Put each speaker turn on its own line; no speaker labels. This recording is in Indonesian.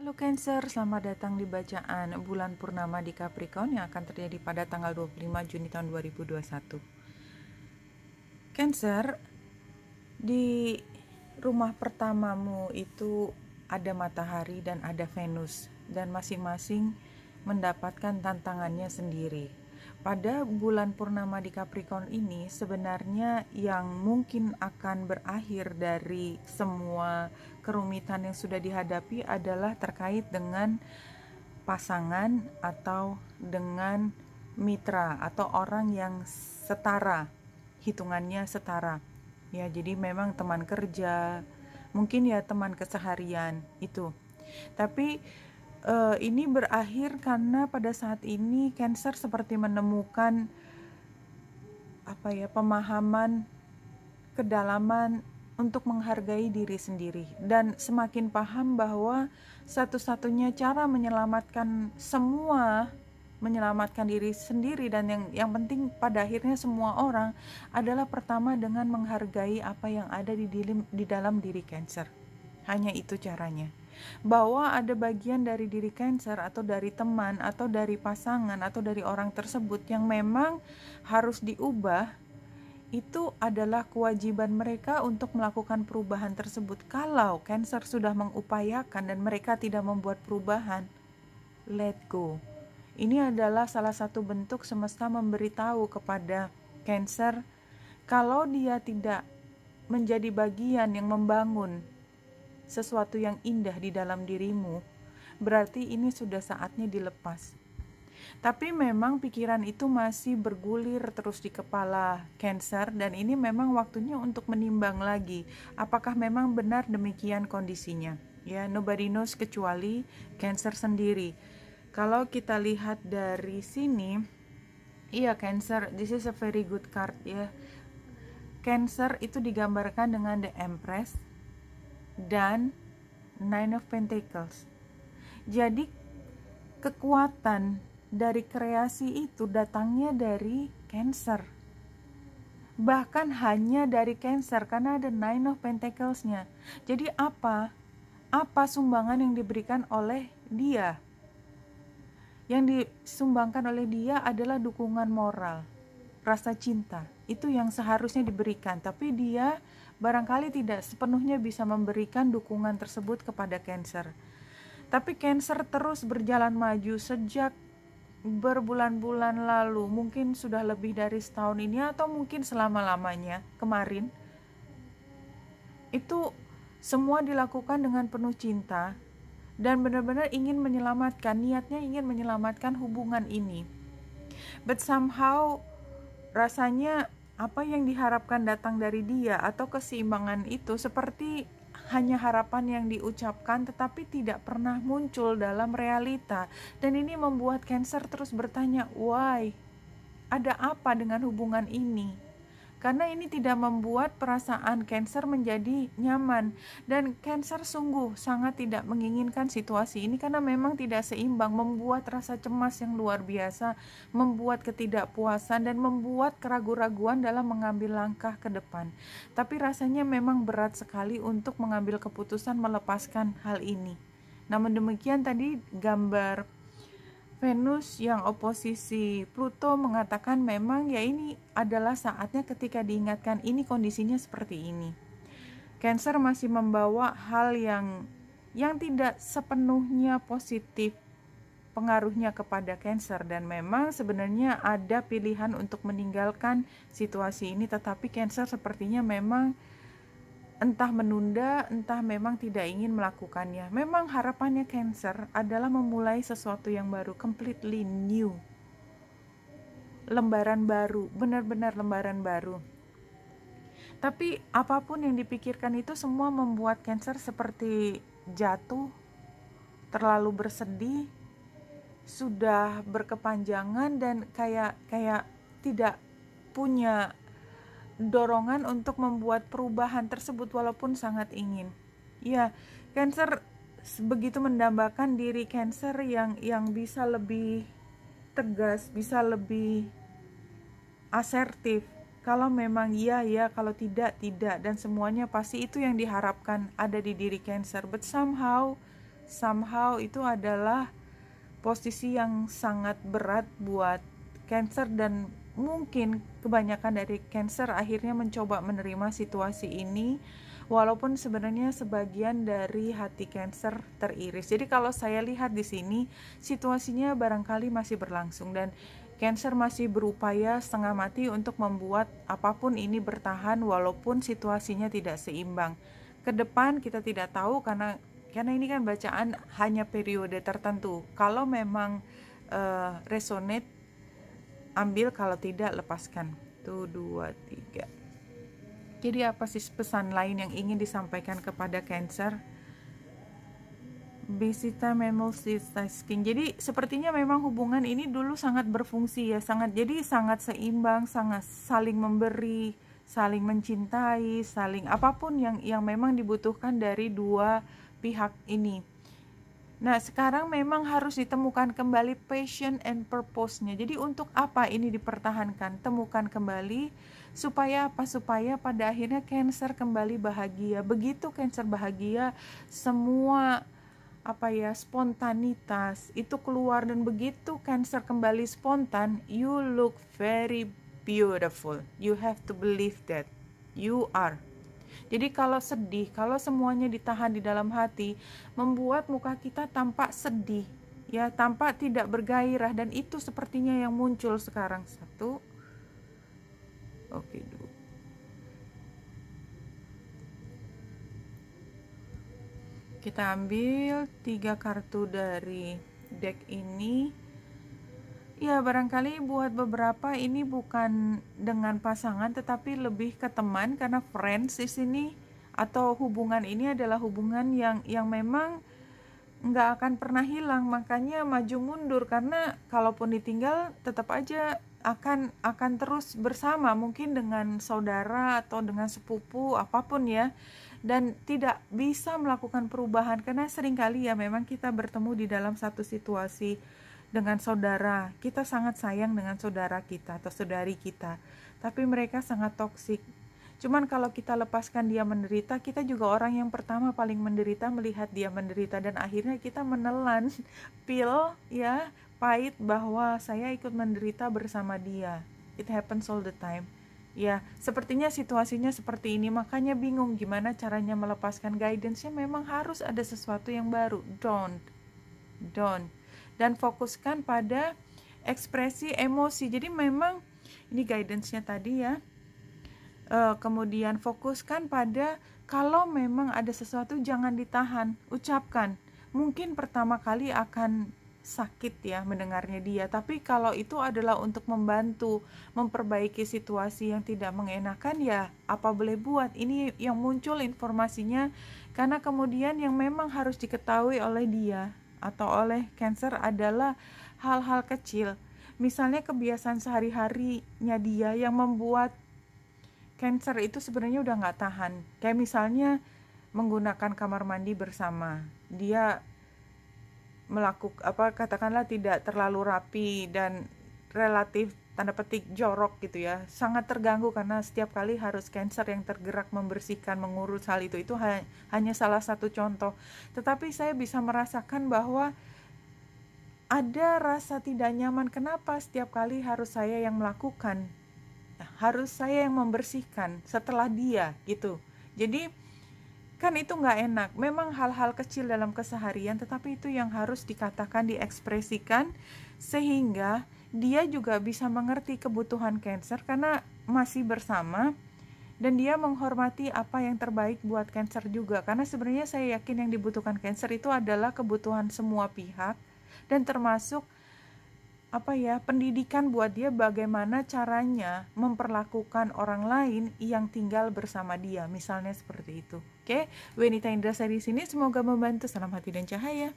Halo Cancer, selamat datang di bacaan bulan purnama di Capricorn yang akan terjadi pada tanggal 25 Juni tahun 2021. Cancer, di rumah pertamamu itu ada matahari dan ada Venus, dan masing-masing mendapatkan tantangannya sendiri. Pada bulan purnama di Capricorn ini sebenarnya yang mungkin akan berakhir dari semua kerumitan yang sudah dihadapi adalah terkait dengan pasangan atau dengan mitra atau orang yang setara, hitungannya setara. Ya, jadi memang teman kerja, mungkin ya teman keseharian itu. Tapi ini berakhir karena pada saat ini Cancer seperti menemukan pemahaman kedalaman untuk menghargai diri sendiri, dan semakin paham bahwa satu-satunya cara menyelamatkan diri sendiri dan yang penting pada akhirnya semua orang adalah pertama dengan menghargai apa yang ada di dalam diri Cancer. Hanya itu caranya. Bahwa ada bagian dari diri Cancer atau dari teman atau dari pasangan atau dari orang tersebut yang memang harus diubah, itu adalah kewajiban mereka untuk melakukan perubahan tersebut. Kalau Cancer sudah mengupayakan dan mereka tidak membuat perubahan, let go. Ini adalah salah satu bentuk semesta memberitahu kepada Cancer kalau dia tidak menjadi bagian yang membangun sesuatu yang indah di dalam dirimu, berarti ini sudah saatnya dilepas. Tapi memang pikiran itu masih bergulir terus di kepala Cancer, dan ini memang waktunya untuk menimbang lagi apakah memang benar demikian kondisinya. Ya, nobody knows kecuali Cancer sendiri. Kalau kita lihat dari sini, iya Cancer, this is a very good card ya. Cancer itu digambarkan dengan the Empress dan Nine of Pentacles. Jadi kekuatan dari kreasi itu datangnya dari Cancer. Bahkan hanya dari Cancer karena ada Nine of Pentacles-nya. Jadi apa sumbangan yang diberikan oleh dia? Yang disumbangkan oleh dia adalah dukungan moral, rasa cinta. Itu yang seharusnya diberikan, tapi dia barangkali tidak sepenuhnya bisa memberikan dukungan tersebut kepada Cancer. Tapi Cancer terus berjalan maju sejak berbulan-bulan lalu, mungkin sudah lebih dari setahun ini atau mungkin selama-lamanya kemarin. Itu semua dilakukan dengan penuh cinta dan benar-benar ingin menyelamatkan, niatnya ingin menyelamatkan hubungan ini. But somehow rasanya apa yang diharapkan datang dari dia atau keseimbangan itu seperti hanya harapan yang diucapkan tetapi tidak pernah muncul dalam realita. Dan ini membuat Cancer terus bertanya, why? Ada apa dengan hubungan ini? Karena ini tidak membuat perasaan Cancer menjadi nyaman, dan Cancer sungguh sangat tidak menginginkan situasi ini karena memang tidak seimbang, membuat rasa cemas yang luar biasa, membuat ketidakpuasan dan membuat keraguan-raguan dalam mengambil langkah ke depan. Tapi rasanya memang berat sekali untuk mengambil keputusan melepaskan hal ini. Namun demikian tadi gambar Venus yang oposisi Pluto mengatakan memang ya ini adalah saatnya ketika diingatkan ini kondisinya seperti ini. Cancer masih membawa hal yang tidak sepenuhnya positif pengaruhnya kepada Cancer, dan memang sebenarnya ada pilihan untuk meninggalkan situasi ini, tetapi Cancer sepertinya memang entah menunda, entah memang tidak ingin melakukannya. Memang harapannya Cancer adalah memulai sesuatu yang baru, completely new. Lembaran baru, benar-benar lembaran baru. Tapi apapun yang dipikirkan itu semua membuat Cancer seperti jatuh, terlalu bersedih, sudah berkepanjangan dan kayak tidak punya dorongan untuk membuat perubahan tersebut walaupun sangat ingin. Ya, Cancer begitu mendambakan diri Cancer yang bisa lebih tegas, bisa lebih asertif. Kalau memang iya, kalau tidak, dan semuanya pasti itu yang diharapkan ada di diri Cancer. But somehow somehow itu adalah posisi yang sangat berat buat Cancer, dan mungkin kebanyakan dari Cancer akhirnya mencoba menerima situasi ini, walaupun sebenarnya sebagian dari hati Cancer teriris. Jadi kalau saya lihat di sini situasinya barangkali masih berlangsung, dan Cancer masih berupaya setengah mati untuk membuat apapun ini bertahan walaupun situasinya tidak seimbang. Ke depan kita tidak tahu, karena ini kan bacaan hanya periode tertentu. Kalau memang resonate, ambil, kalau tidak lepaskan. 1, 2, 3. Jadi apa sih pesan lain yang ingin disampaikan kepada Cancer? Bisita multitasking. Jadi sepertinya memang hubungan ini dulu sangat berfungsi ya, jadi sangat seimbang, sangat saling memberi, saling mencintai, saling apapun yang memang dibutuhkan dari dua pihak ini. Nah, sekarang memang harus ditemukan kembali passion and purpose-nya. Jadi untuk apa ini dipertahankan? Temukan kembali supaya apa? Supaya pada akhirnya Cancer kembali bahagia. Begitu Cancer bahagia, semua spontanitas itu keluar, dan begitu Cancer kembali spontan, you look very beautiful. You have to believe that you are. Jadi kalau sedih, kalau semuanya ditahan di dalam hati, membuat muka kita tampak sedih, ya, tampak tidak bergairah, dan itu sepertinya yang muncul sekarang. 1, oke, 2. Kita ambil 3 kartu dari deck ini. Ya, barangkali buat beberapa ini bukan dengan pasangan, tetapi lebih ke teman, karena friends di sini, atau hubungan ini adalah hubungan yang memang nggak akan pernah hilang, makanya maju mundur, karena kalaupun ditinggal tetap aja akan terus bersama, mungkin dengan saudara atau dengan sepupu apapun ya, dan tidak bisa melakukan perubahan, karena seringkali ya memang kita bertemu di dalam satu situasi dengan saudara, kita sangat sayang dengan saudara kita atau saudari kita, tapi mereka sangat toksik. Cuman kalau kita lepaskan dia menderita, kita juga orang yang pertama paling menderita melihat dia menderita, dan akhirnya kita menelan pil ya pahit bahwa saya ikut menderita bersama dia. It happens all the time. Ya, sepertinya situasinya seperti ini, makanya bingung gimana caranya melepaskan. Guidance-nya memang harus ada sesuatu yang baru. Don't. Dan fokuskan pada ekspresi emosi. Jadi memang ini guidance-nya tadi ya. Kemudian fokuskan pada kalau memang ada sesuatu jangan ditahan, ucapkan. Mungkin pertama kali akan sakit ya mendengarnya dia, tapi kalau itu adalah untuk membantu memperbaiki situasi yang tidak mengenakan, ya apa boleh buat. Ini yang muncul informasinya, karena kemudian yang memang harus diketahui oleh dia atau oleh Cancer adalah hal-hal kecil, misalnya kebiasaan sehari-harinya dia yang membuat Cancer itu sebenarnya udah nggak tahan. Kayak misalnya menggunakan kamar mandi bersama, dia katakanlah tidak terlalu rapi dan relatif tanda petik jorok gitu ya, sangat terganggu karena setiap kali harus Cancer yang tergerak membersihkan, mengurus hal itu hanya salah satu contoh. Tetapi saya bisa merasakan bahwa ada rasa tidak nyaman, kenapa setiap kali harus saya yang melakukan, harus saya yang membersihkan setelah dia gitu. Jadi kan itu nggak enak. Memang hal-hal kecil dalam keseharian, tetapi itu yang harus dikatakan, diekspresikan, sehingga dia juga bisa mengerti kebutuhan Cancer karena masih bersama, dan dia menghormati apa yang terbaik buat Cancer juga, karena sebenarnya saya yakin yang dibutuhkan Cancer itu adalah kebutuhan semua pihak, dan termasuk pendidikan buat dia, bagaimana caranya memperlakukan orang lain yang tinggal bersama dia, misalnya seperti itu. Oke, Wenita Indrasari di sini, semoga membantu. Salam hati dan cahaya.